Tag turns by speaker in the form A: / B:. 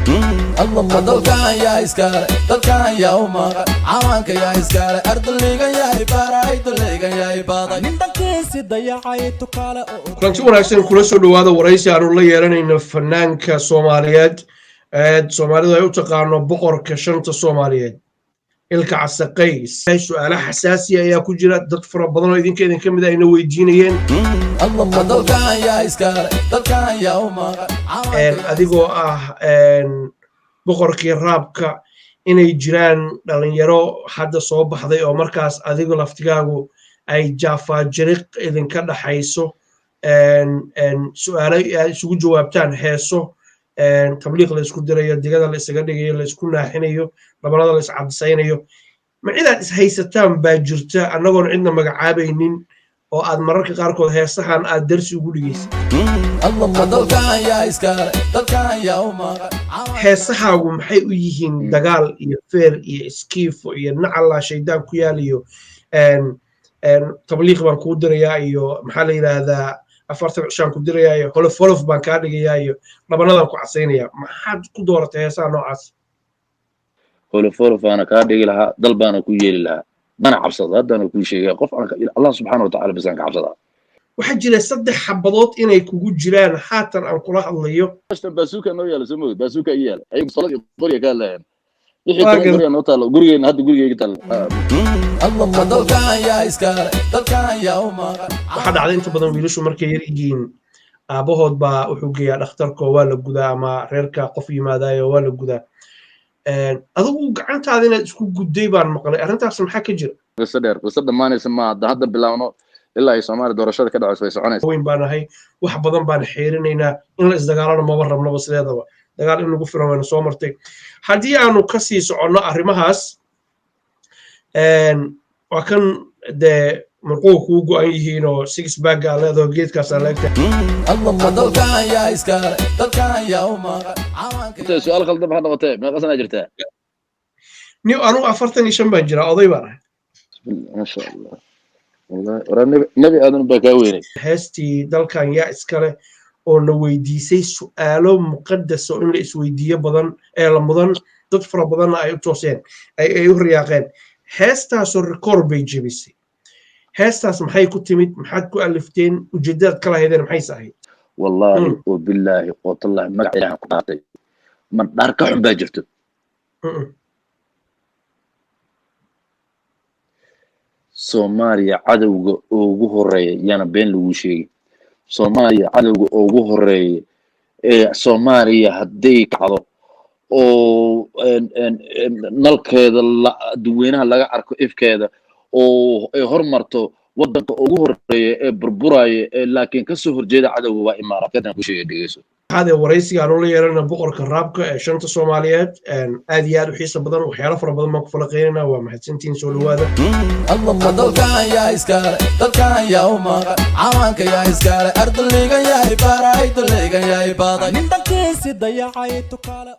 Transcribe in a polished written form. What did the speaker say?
A: الله دلكان يا إسكال دلكان يا أمك عوانك يا إسكال أرض اللي يا إبارة اللي يا إبارة نندكيس ضيع عيتو كلا
B: kulanti wanaagsan kula soo dhawaada waraysi aanu la yeeranayno fanaanka Soomaaliyeed Soomaalidu ay u taqaano boqorka shanta Soomaaliyeed ilka casaqays su'aalo xasaasi ah ayaa ku jira dad fara badan oo idin kamid ah inay weydiinayeen
A: الله دلكان يا إسكال دلكان يا أمك
B: adigoo boqorkii raabka inay jiraan dhalinyaro hadda soo baxday oo markaas adigu laftigaagu ay jaafajiriq idinka dhaxayso su'aalo ay isugu jawaabtaan heeso tabliiq la isku dirayo digada la isaga dhigayo la isku naaxinayo labalada la iscabsaynayo ma cidaad is haysataan baa jirta annagoon cidna magacaabaynin oo aad mararka qaarkood heesahan aad darsi ugu dhigaysid
A: الله دلكان يا إسكال دلكان يا أمك
B: heesahaagu maxay u yihiin dagaal iyo feer iyo iskiifo iyo nacala shaydaan ku yaaliyo tabliiq baan kuu dirayaa iyo maxaa la yiraahdaa 40 cishaan ku dirayaa iyo holof baan kaa dhigayaa iyo labanadan ku casaynayaa maxaad ku dooratay heesaha noocaas
C: holof ana kaa dhigi lahaa dal baana ku yeeli lahaa mana cabsado haddana ku sheegay qof Allah subhanahu wa ta'ala bisan ka cabsada
B: waxaa jira 3 xabadood inay kugu jiraan haatan aan kula hadlayo
C: baasuka noo yaala soo mood baasuka iyaal ay salad qoriga ka leeyahay wixii qoriga noo taalo gurigeena hadda gurigeyga taalo
A: الله دلكان يا إسكال دلكان يا أمك
B: waxaa dhacday inta badan wiilashu markay yar yihiin aabahood baa wuxuu geeyaa dhakhtarka waa la gudaa ama reerka qof yimaadayo waa la gudaa adigu gacantaada inaad isku gudday baan maqlay arrintaas maxaa ka jira
C: qisada dhamaanaysa ma hadda bilaawno ilaa ay Soomaaliya doorashada ka dhacayso way soconaysaa
B: weyn baan ahay wax badan baan xeerinaynaa in la isdagaalano ma rabnaba sideedaba dagaal in lagu filan wayna soo martay haddii aanu ka sii soconno arrimahaas waa kan dee marquu kuu go'an yihiin oo six bag aa leedaho geedkaas aa leegta
A: الله دلكان يا إسكال دلكان يا أمك
C: inta su'aal khaldan ma noqotay meeqa sana jirtaa
B: niyo anu 45 baan jiraa oday baan ahay
C: ma sha Allah wallahi wara nabi aadan baa ka weynay
B: heestii dalkan yaa iskale oo la weydiisay su'aalo muqaddas oo in la isweydiiyo badan ee la mudan dad fara badan ay u tooseen ay u riyaaqeen heestaas oo record bay jebisay heestaas maxay ku timid maxaad ku alifteen ujeedadaad kala haydeen maxay sahay
C: wallahi wa billahi wa tallahi magac ilaahan ku qaatay man dhar ka xun baa jirto Soomaaliya cadawga ugu horeeya yana been lagu sheegay Soomaaliya cadawga ugu horeeya ee Soomaaliya haday kacdo oo nalkeeda dadweynaha laga arko ifkeeda oo ay hormarto wadanka ugu horeeya ee burburaya laakiin ka soo horjeeda cadawga waa imaaraadkan ku sheegay dhigayso
B: هذا ورئيسي قالوا لي أنا بقرك الرابكة شنطة صوماليات أديار وحيصة بدن وحياة فرا بدن ما كفلقينا ومحسنتين سولو هذا
A: الله دلكان يا إسكال دلكان يا أمك عوانك يا إسكال أرض اللي يا إبارة اللي يا إبارة نندكيس ضيع عيتو كلا